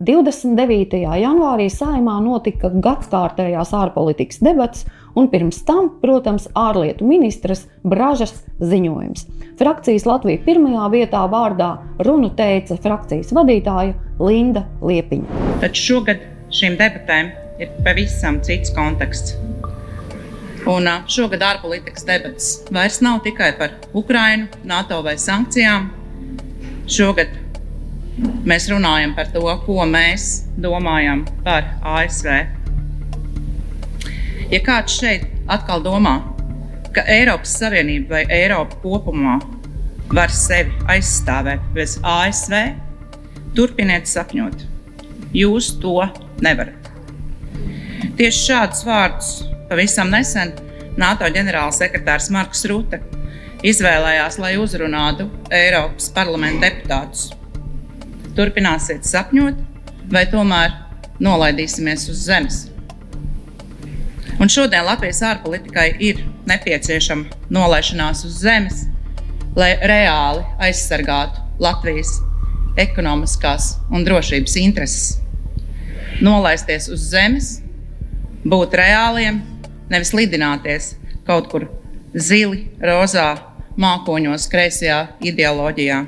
29. janvārī Saeimā notika gadskārtējās ārpolitikas debats, un pirms tam, protams, ārlietu ministras Bražas ziņojums. Frakcijas Latvija pirmajā vietā vārdā runu teica frakcijas vadītāja Linda Liepiņa. Taču šogad šīm debatēm ir pavisam cits konteksts. Un šogad ārpolitikas debats vairs nav tikai par Ukrainu, NATO vai sankcijām. Šogad mēs runājam par to, ko mēs domājam par ASV. Ja kāds šeit atkal domā, ka Eiropas Savienība vai Eiropa kopumā var sevi aizstāvēt bez ASV, turpiniet sapņot. Jūs to nevarat. Tieši šādus vārdus pavisam nesen NATO ģenerālsekretārs Marks Rute izvēlējās, lai uzrunātu Eiropas parlamenta deputātus. Turpināsiet sapņot, vai tomēr nolaidīsimies uz zemes. Un šodien Latvijas ārpolitikai ir nepieciešama nolaišanās uz zemes, lai reāli aizsargātu Latvijas ekonomiskās un drošības intereses. Nolaisties uz zemes, būt reāliem, nevis lidināties kaut kur zili, rozā, mākoņos, kreisajā ideoloģijā.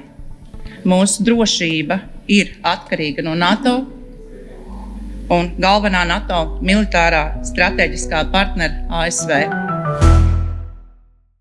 Mūsu drošība ir atkarīga no NATO, un galvenā NATO militārā strateģiskā partnera ASV.